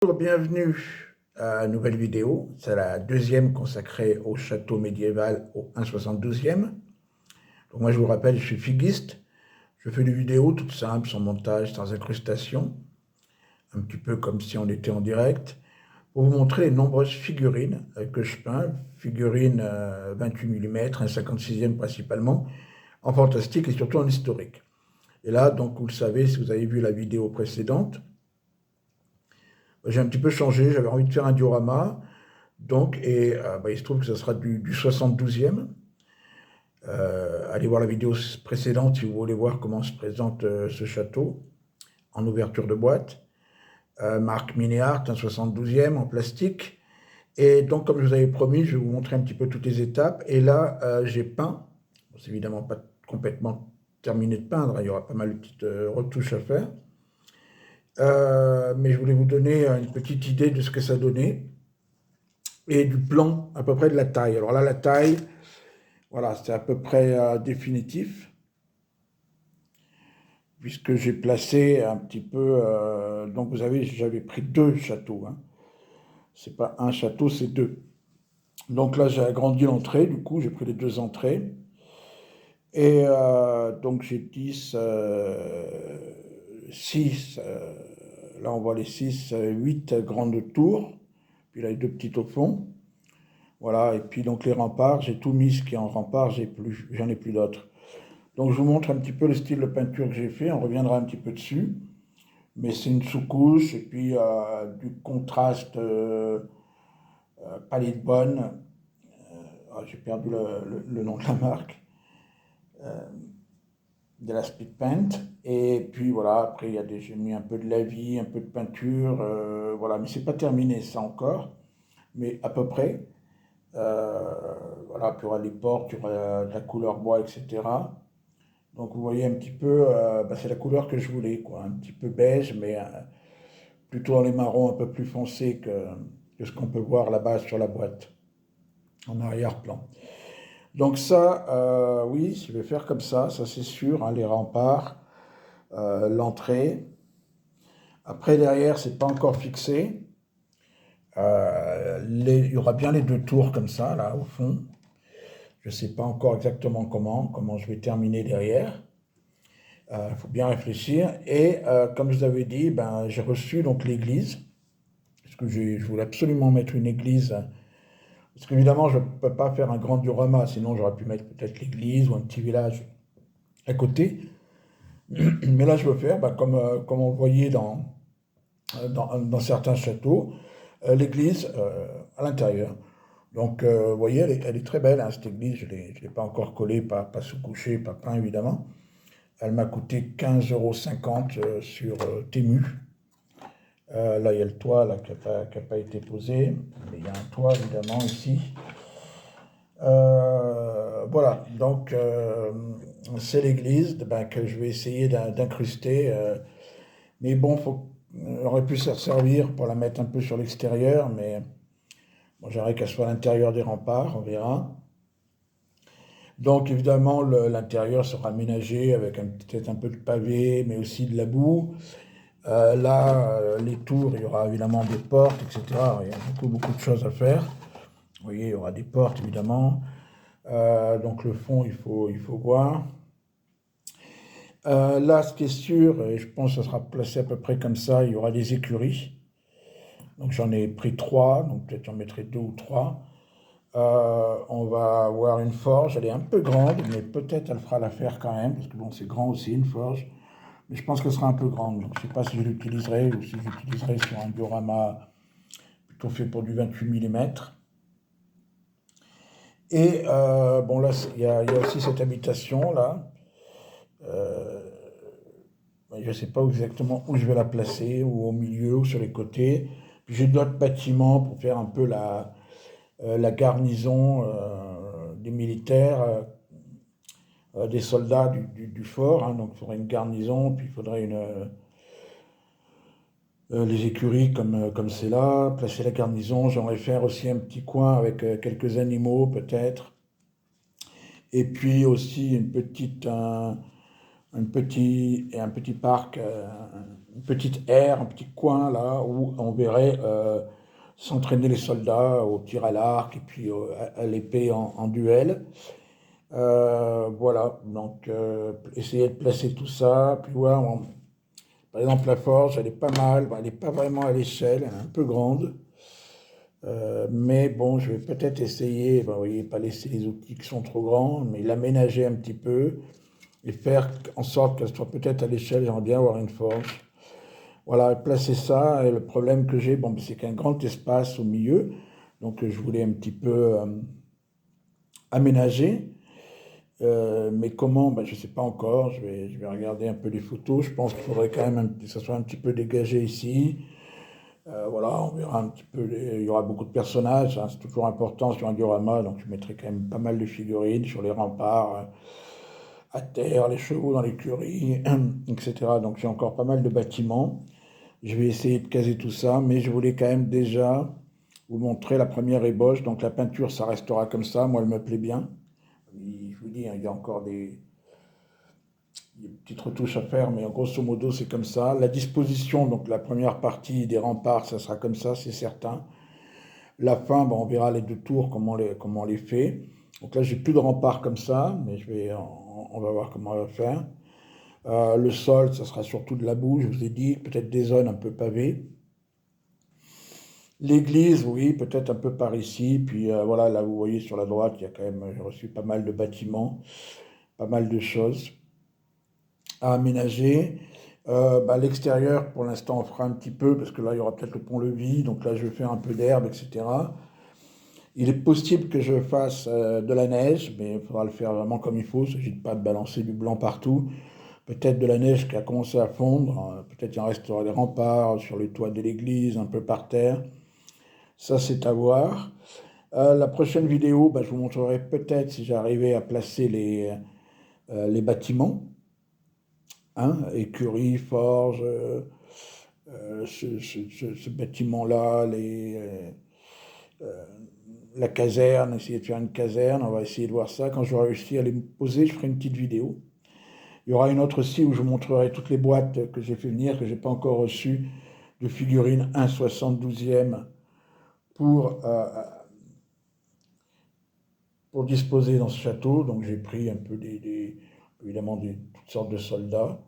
Bonjour, bienvenue à une nouvelle vidéo. C'est la deuxième consacrée au château médiéval au 1/72e. Donc moi je vous rappelle, je suis figuiste. Je fais des vidéos toutes simples, sans montage, sans incrustation, un petit peu comme si on était en direct, pour vous montrer les nombreuses figurines que je peins, figurines 28 mm, un 56e principalement, en fantastique et surtout en historique. Et là, donc vous le savez, si vous avez vu la vidéo précédente, j'ai un petit peu changé, j'avais envie de faire un diorama. Donc, il se trouve que ce sera du 72e. Allez voir la vidéo précédente si vous voulez voir comment se présente ce château en ouverture de boîte. Marque Minéart, un 72e en plastique. Et donc, comme je vous avais promis, je vais vous montrer un petit peu toutes les étapes. Et là, j'ai peint. Bon, c'est évidemment pas complètement terminé de peindre, il y aura pas mal de petites retouches à faire. Mais je voulais vous donner une petite idée de ce que ça donnait et du plan à peu près de la taille. Alors là, la taille, voilà, c'est à peu près définitif, puisque j'ai placé un petit peu. Donc vous avez, j'avais pris deux châteaux. Hein. C'est pas un château, c'est deux. Donc là, j'ai agrandi l'entrée, du coup, j'ai pris les deux entrées. Et donc j'ai 10, 6, là on voit les 6, 8 grandes tours, puis là les deux petites au fond. Voilà, et puis donc les remparts, j'ai tout mis ce qui est en rempart, j'en ai plus d'autres. Donc je vous montre un petit peu le style de peinture que j'ai fait, on reviendra un petit peu dessus. Mais c'est une sous-couche et puis du contraste palette bonne. J'ai perdu le nom de la marque, de la speed paint. Et puis voilà, après j'ai mis un peu de lavis, un peu de peinture. Voilà, mais c'est pas terminé ça encore, mais à peu près. Voilà, puis il y aura les portes, il y aura de la couleur bois, etc. Donc vous voyez un petit peu, c'est la couleur que je voulais, quoi, un petit peu beige, mais plutôt dans les marrons un peu plus foncés que ce qu'on peut voir là-bas sur la boîte, en arrière-plan. Donc ça, oui, je vais faire comme ça c'est sûr, hein, les remparts, l'entrée. Après, derrière, c'est pas encore fixé. Il y aura bien les deux tours comme ça, là, au fond. Je ne sais pas encore exactement comment je vais terminer derrière. Il faut bien réfléchir. Et comme je vous avais dit, j'ai reçu donc l'église, parce que je voulais absolument mettre une église. Parce qu'évidemment, je ne peux pas faire un grand diorama, sinon j'aurais pu mettre peut-être l'église ou un petit village à côté. Mais là, je veux faire, comme on voyait dans certains châteaux, l'église à l'intérieur. Donc, vous voyez, elle est très belle, hein, cette église. Je ne l'ai pas encore collée, pas sous-couchée, pas peint, évidemment. Elle m'a coûté 15,50 € sur Temu. Là, il y a le toit là, qui n'a pas été posé. Mais il y a un toit, évidemment, ici. Voilà, donc c'est l'église que je vais essayer d'incruster. Mais bon, on aurait pu s'en servir pour la mettre un peu sur l'extérieur, mais bon, j'aimerais qu'elle soit à l'intérieur des remparts, on verra. Donc évidemment, l'intérieur sera aménagé avec peut-être un peu de pavé, mais aussi de la boue. Les tours, il y aura évidemment des portes, etc. Il y a beaucoup de choses à faire. Vous voyez, il y aura des portes, évidemment. Donc le fond, il faut voir. Là, ce qui est sûr, et je pense que ça sera placé à peu près comme ça, il y aura des écuries. Donc j'en ai pris 3, donc peut-être j'en mettrai 2 ou 3. On va avoir une forge, elle est un peu grande, mais peut-être elle fera l'affaire quand même, parce que bon, c'est grand aussi une forge. Mais je pense qu'elle sera un peu grande, donc je ne sais pas si je l'utiliserai ou si j'utiliserai sur un diorama plutôt fait pour du 28 mm. Et bon, là, il y a aussi cette habitation là. Je ne sais pas exactement où je vais la placer, ou au milieu, ou sur les côtés. Puis j'ai d'autres bâtiments pour faire un peu la garnison des militaires, des soldats du fort. Hein. Donc il faudrait une garnison, puis il faudrait les écuries comme c'est là, placer la garnison. J'aimerais faire aussi un petit coin avec quelques animaux peut-être. Et puis aussi une petite... un petit parc, une petite aire, un petit coin là où on verrait s'entraîner les soldats au tir à l'arc et puis à l'épée en duel. Voilà, donc essayer de placer tout ça, puis voir, par exemple la forge, elle est pas mal, bon, elle n'est pas vraiment à l'échelle, elle est un peu grande. Mais bon, je vais peut-être essayer, ben, vous voyez, pas laisser les outils qui sont trop grands, mais l'aménager un petit peu et faire en sorte qu'elle soit peut-être à l'échelle. J'aimerais bien avoir une forge. Voilà, placer ça. Et le problème que j'ai, bon, ben, c'est qu'un grand espace au milieu, donc je voulais un petit peu aménager. Mais comment, ben, je ne sais pas encore. Je vais regarder un peu les photos. Je pense qu'il faudrait quand même que ça soit un petit peu dégagé ici. Voilà, on verra un petit peu, il y aura beaucoup de personnages, hein, c'est toujours important sur un diorama, donc je mettrai quand même pas mal de figurines sur les remparts, à terre, les chevaux dans l'écurie, etc. Donc j'ai encore pas mal de bâtiments. Je vais essayer de caser tout ça, mais je voulais quand même déjà vous montrer la première ébauche. Donc la peinture, ça restera comme ça, moi elle me plaît bien. Je vous dis, hein, il y a encore des petites retouches à faire, mais grosso modo, c'est comme ça. La disposition, donc la première partie des remparts, ça sera comme ça, c'est certain. La fin, bon, on verra les deux tours, comment on les fait. Donc là, j'ai plus de remparts comme ça, mais on va voir comment on va faire. Le sol, ça sera surtout de la boue, je vous ai dit, peut-être des zones un peu pavées. L'église, oui, peut-être un peu par ici. Puis voilà, là, vous voyez sur la droite, il y a quand même, j'ai reçu pas mal de bâtiments, pas mal de choses à aménager. Bah, l'extérieur, pour l'instant, on fera un petit peu, parce que là, il y aura peut-être le pont-levis, donc là, je vais faire un peu d'herbe, etc. Il est possible que je fasse de la neige, mais il faudra le faire vraiment comme il faut. Il ne s'agit pas de balancer du blanc partout. Peut-être de la neige qui a commencé à fondre. Peut-être il en restera des remparts sur les toits de l'église, un peu par terre. Ça, c'est à voir. La prochaine vidéo, bah, je vous montrerai peut-être si j'arrivais à placer les bâtiments. Hein, écurie, forge, ce bâtiment-là, la caserne, essayer de faire une caserne, on va essayer de voir ça. Quand j'aurai réussi à les poser, je ferai une petite vidéo. Il y aura une autre aussi où je vous montrerai toutes les boîtes que j'ai fait venir, que je n'ai pas encore reçues, de figurines 1/72e pour, euh, pour disposer dans ce château. Donc j'ai pris un peu évidemment toutes sortes de soldats.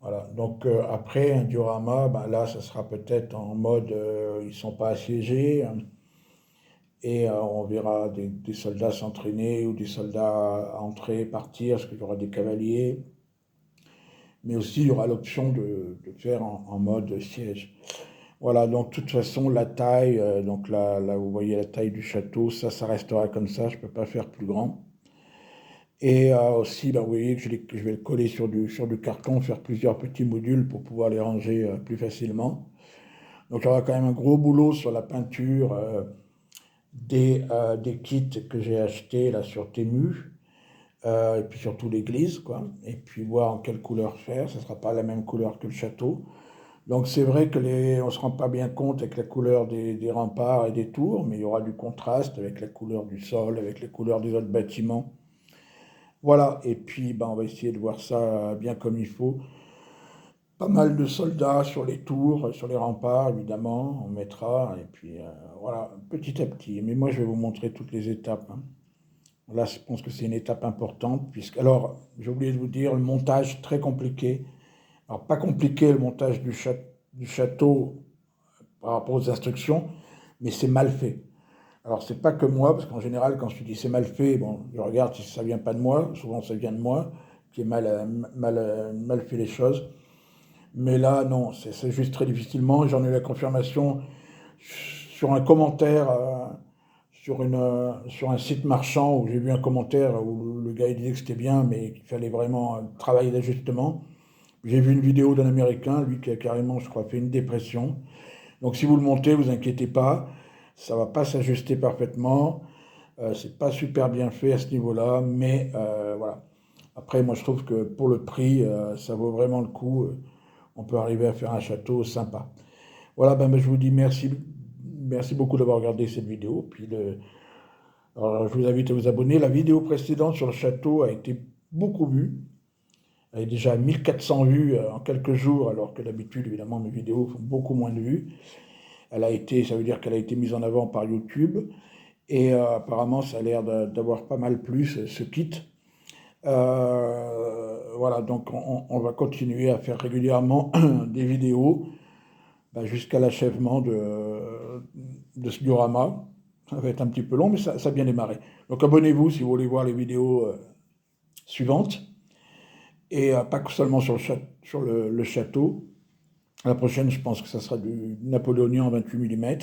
Voilà. Donc après un diorama, ben là, ça sera peut-être en mode ils ne sont pas assiégés, hein. Et on verra des soldats s'entraîner ou des soldats entrer, partir, parce qu'il y aura des cavaliers. Mais aussi, il y aura l'option de faire en mode siège. Voilà, donc de toute façon, la taille, donc là, vous voyez la taille du château, ça restera comme ça, je ne peux pas faire plus grand. Et aussi, ben, vous voyez que je vais le coller sur du carton, faire plusieurs petits modules pour pouvoir les ranger plus facilement. Donc il y aura quand même un gros boulot sur la peinture des kits que j'ai achetés là sur Temu, et puis surtout l'église, quoi. Et puis voir en quelle couleur faire, ça ne sera pas la même couleur que le château. Donc c'est vrai que on ne se rend pas bien compte avec la couleur des remparts et des tours, mais il y aura du contraste avec la couleur du sol, avec les couleurs des autres bâtiments. Voilà, et puis ben, on va essayer de voir ça bien comme il faut. Pas mal de soldats sur les tours, sur les remparts, évidemment, on mettra, et puis voilà, petit à petit. Mais moi, je vais vous montrer toutes les étapes, hein. Là, je pense que c'est une étape importante, puisque, alors, j'ai oublié de vous dire, le montage très compliqué. Alors, pas compliqué le montage du château par rapport aux instructions, mais c'est mal fait. Alors, c'est pas que moi, parce qu'en général, quand je dis c'est mal fait, bon, je regarde si ça vient pas de moi, souvent ça vient de moi, qui ai mal fait les choses. Mais là, non, c'est juste très difficilement. J'en ai eu la confirmation sur un commentaire, sur un site marchand où j'ai vu un commentaire où le gars il disait que c'était bien, mais qu'il fallait vraiment travailler d'ajustement. J'ai vu une vidéo d'un Américain, lui qui a carrément, je crois, fait une dépression. Donc si vous le montez, vous inquiétez pas, ça va pas s'ajuster parfaitement. C'est pas super bien fait à ce niveau-là, mais voilà. Après, moi je trouve que pour le prix, ça vaut vraiment le coup. On peut arriver à faire un château sympa. Voilà, ben, je vous dis merci beaucoup d'avoir regardé cette vidéo. Alors, je vous invite à vous abonner. La vidéo précédente sur le château a été beaucoup vue. Elle est déjà à 1400 vues en quelques jours, alors que d'habitude, évidemment, mes vidéos font beaucoup moins de vues. Ça veut dire qu'elle a été mise en avant par YouTube. Et apparemment, ça a l'air d'avoir pas mal plu, ce kit. Voilà, donc on va continuer à faire régulièrement des vidéos jusqu'à l'achèvement de ce diorama. Ça va être un petit peu long, mais ça a bien démarré. Donc abonnez-vous si vous voulez voir les vidéos suivantes. Et pas seulement sur le château. La prochaine, je pense que ça sera du napoléonien en 28 mm.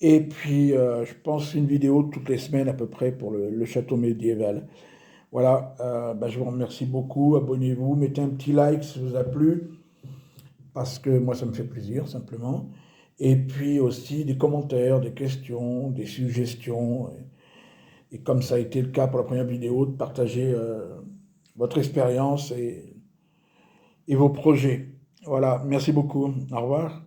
Et puis, je pense une vidéo toutes les semaines à peu près pour le château médiéval. Voilà, je vous remercie beaucoup. Abonnez-vous, mettez un petit like si ça vous a plu, parce que moi, ça me fait plaisir, simplement. Et puis aussi des commentaires, des questions, des suggestions. Et comme ça a été le cas pour la première vidéo, de partager votre expérience et vos projets. Voilà, merci beaucoup. Au revoir.